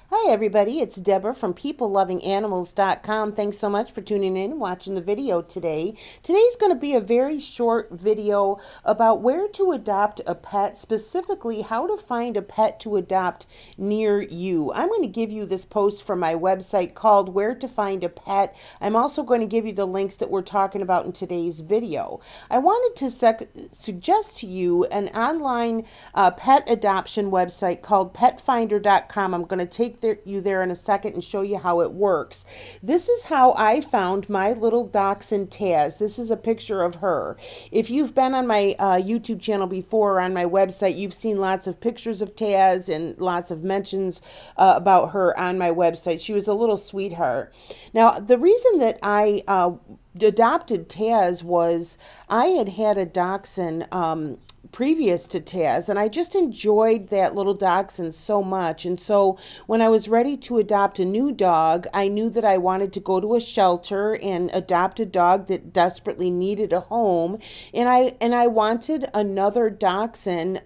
Hi, everybody. It's Deborah from PeopleLovingAnimals.com. Thanks so much for tuning in and watching the video today. Today's going to be a very short video about where to adopt a pet, specifically how to find a pet to adopt near you. I'm going to give you this post from my website called Where to Find a Pet. I'm also going to give you the links that we're talking about in today's video. I wanted to suggest to you an online pet adoption website called Petfindercom. I'm going to take you there in a second and show you how it works. This is how I found my little dachshund Taz. This is a picture of her. If you've been on my YouTube channel before or on my website, you've seen lots of pictures of Taz and lots of mentions about her on my website. She was a little sweetheart. Now, the reason that I adopted Taz was I had a dachshund previous to Taz, and I just enjoyed that little dachshund so much. And so when I was ready to adopt a new dog, I knew that I wanted to go to a shelter and adopt a dog that desperately needed a home. And I wanted another dachshund,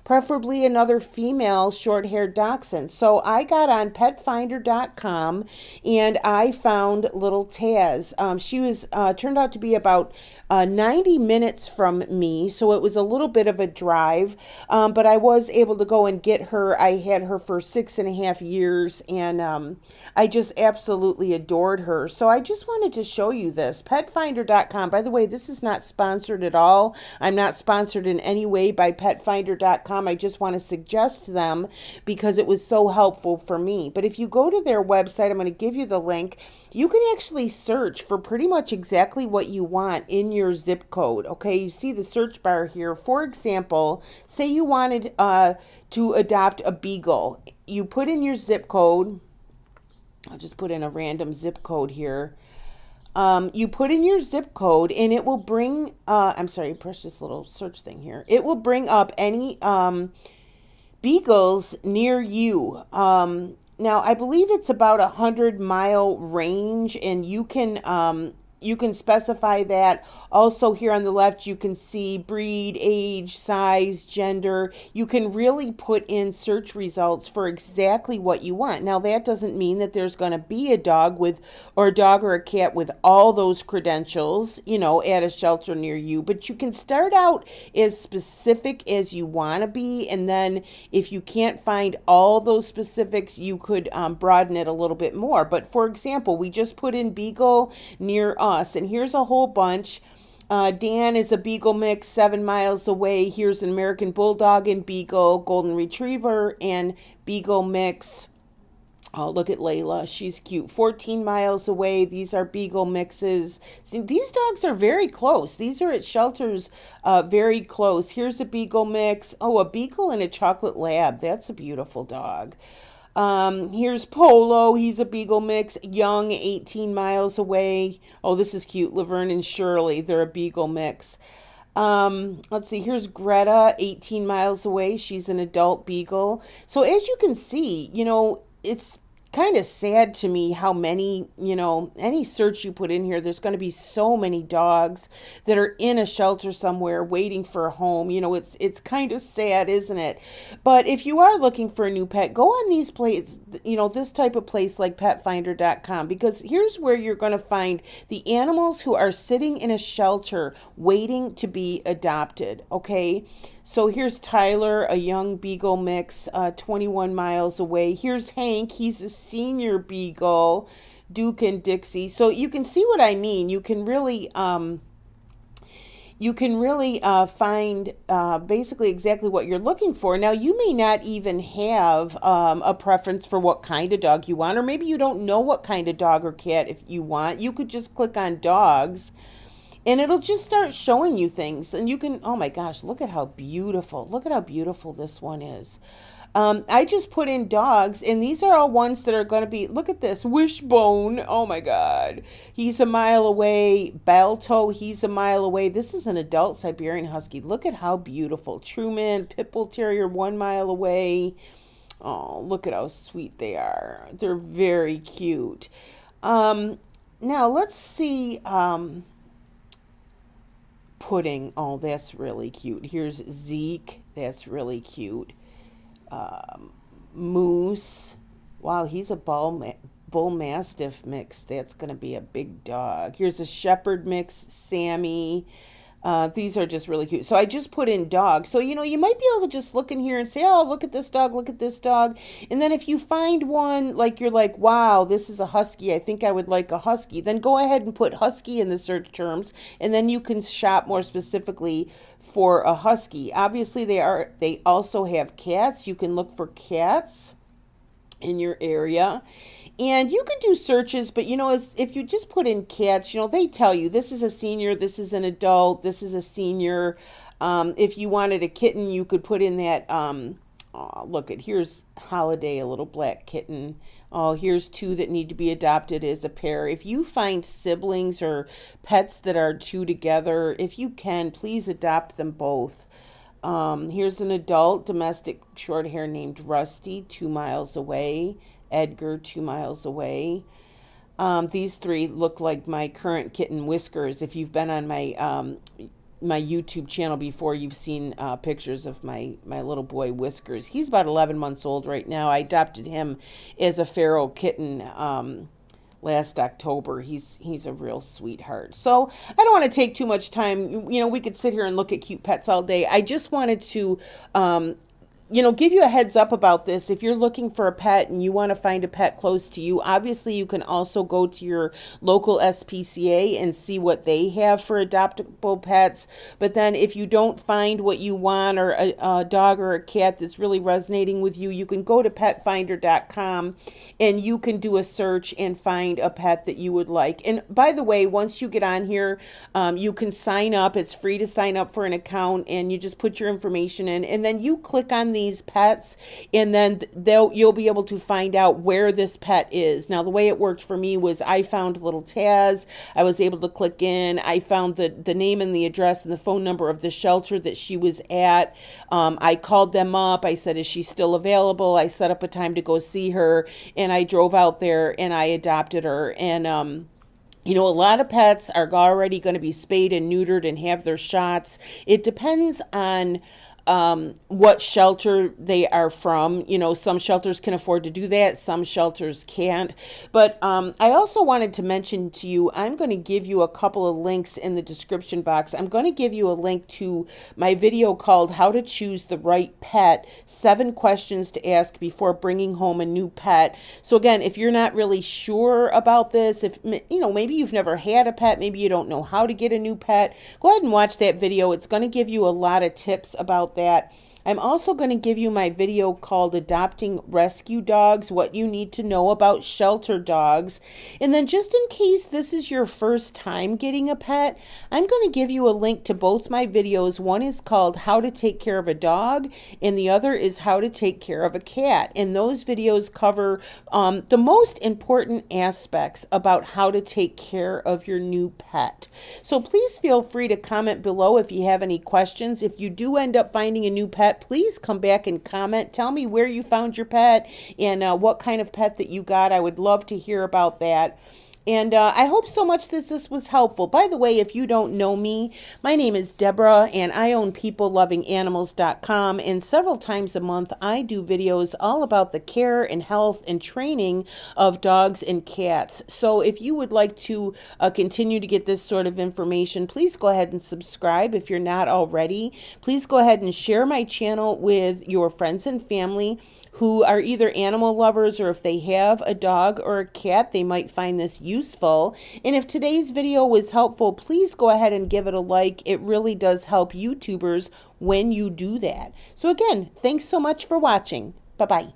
preferably another female short-haired dachshund. So I got on petfinder.com and I found little Taz. She was turned out to be about 90 minutes from me, so it was a little bit of a drive, but I was able to go and get her. I had her for 6.5 years, and I just absolutely adored her. So I just wanted to show you this. Petfinder.com. By the way, this is not sponsored at all. I'm not sponsored in any way by Petfinder.com. I just want to suggest them because it was so helpful for me. But if you go to their website, I'm going to give you the link. You can actually search for pretty much exactly what you want in your zip code. Okay, you see the search bar here. For example, say you wanted to adopt a beagle. You put in your zip code. I'll just put in a random zip code here. You put in your zip code and it will bring, I'm sorry, press this little search thing here. It will bring up any beagles near you. Now, I believe it's about 100-mile range, and you can specify that. Also, here on the left, you can see breed, age, size, gender. You can really put in search results for exactly what you want. Now, that doesn't mean that there's going to be a dog or a cat with all those credentials, at a shelter near you. But you can start out as specific as you want to be, and then if you can't find all those specifics, you could broaden it a little bit more. But for example, we just put in beagle near us, and here's a whole bunch. Dan is a beagle mix 7 miles away. Here's an American bulldog and beagle, golden retriever and beagle mix. Oh, look at Layla. She's cute. 14 miles away. These are beagle mixes. See, these dogs are very close. These are at shelters very close. Here's a beagle mix. Oh, a beagle and a chocolate lab. That's a beautiful dog. Here's Polo. He's a beagle mix. Young, 18 miles away. Oh, this is cute. Laverne and Shirley. They're a beagle mix. Let's see. Here's Greta, 18 miles away. She's an adult beagle. So as you can see, it's kind of sad to me how many, any search you put in here, there's going to be so many dogs that are in a shelter somewhere waiting for a home. It's kind of sad, isn't it? But if you are looking for a new pet, go on these places, this type of place like petfinder.com, because here's where you're going to find the animals who are sitting in a shelter waiting to be adopted. Okay. So here's Tyler, a young beagle mix, 21 miles away. Here's Hank. He's a senior beagle, Duke and Dixie. So you can see what I mean. You can really find basically exactly what you're looking for. Now, you may not even have a preference for what kind of dog you want, or maybe you don't know what kind of dog or cat if you want. You could just click on dogs, and it'll just start showing you things. And you can, oh my gosh, look at how beautiful. Look at how beautiful this one is. I just put in dogs, and these are all ones that are going to be, look at this, Wishbone. Oh my God. He's a mile away. Balto, he's a mile away. This is an adult Siberian Husky. Look at how beautiful. Truman, Pit Bull Terrier, 1 mile away. Oh, look at how sweet they are. They're very cute. Now let's see, Pudding. Oh, that's really cute. Here's Zeke. That's really cute. Moose. Wow, he's a bull mastiff mix. That's going to be a big dog. Here's a shepherd mix, Sammy. These are just really cute. So I just put in dog. So, you might be able to just look in here and say, oh, look at this dog, look at this dog. And then if you find one, like you're like, wow, this is a husky. I think I would like a husky. Then go ahead and put husky in the search terms. And then you can shop more specifically for a husky. Obviously, they also have cats. You can look for cats in your area. And you can do searches, but if you just put in cats, they tell you this is a senior, this is an adult, this is a senior. If you wanted a kitten, you could put in that. Here's Holiday, a little black kitten. Oh, here's two that need to be adopted as a pair. If you find siblings or pets that are two together, if you can, please adopt them both. Here's an adult domestic short hair named Rusty, 2 miles away. Edgar, 2 miles away. These three look like my current kitten, Whiskers. If you've been on my YouTube channel before, you've seen pictures of my little boy, Whiskers. He's about 11 months old right now. I adopted him as a feral kitten last October. He's a real sweetheart. So I don't want to take too much time. We could sit here and look at cute pets all day. I just wanted to give you a heads up about this. If you're looking for a pet and you want to find a pet close to you, obviously you can also go to your local SPCA and see what they have for adoptable pets. But then if you don't find what you want, or a dog or a cat that's really resonating with you, you can go to Petfindercom and you can do a search and find a pet that you would like. And by the way, once you get on here, you can sign up. It's free to sign up for an account, and you just put your information in, and then you click on these pets, and then you'll be able to find out where this pet is. Now, the way it worked for me was I found little Taz. I was able to click in. I found the name and the address and the phone number of the shelter that she was at. I called them up. I said, is she still available? I set up a time to go see her, and I drove out there and I adopted her. And a lot of pets are already going to be spayed and neutered and have their shots. It depends on what shelter they are from. Some shelters can afford to do that. Some shelters can't. But I also wanted to mention to you, I'm going to give you a couple of links in the description box. I'm going to give you a link to my video called How to Choose the Right Pet, 7 Questions to Ask Before Bringing Home a New Pet. So again, if you're not really sure about this, if maybe you've never had a pet, maybe you don't know how to get a new pet, go ahead and watch that video. It's going to give you a lot of tips about that. I'm also going to give you my video called Adopting Rescue Dogs, what you need to know about shelter dogs. And then just in case this is your first time getting a pet, I'm going to give you a link to both my videos. One is called How to Take Care of a Dog, and the other is How to Take Care of a Cat. And those videos cover the most important aspects about how to take care of your new pet. So please feel free to comment below if you have any questions. If you do end up finding a new pet, please come back and comment. Tell me where you found your pet and what kind of pet that you got. I would love to hear about that. And I hope so much that this was helpful. By the way, if you don't know me, my name is Deborah, and I own PeopleLovingAnimals.com. And several times a month, I do videos all about the care and health and training of dogs and cats. So if you would like to continue to get this sort of information, please go ahead and subscribe if you're not already. Please go ahead and share my channel with your friends and family who are either animal lovers, or if they have a dog or a cat, they might find this useful. And if today's video was helpful, please go ahead and give it a like. It really does help YouTubers when you do that. So again, thanks so much for watching. Bye-bye.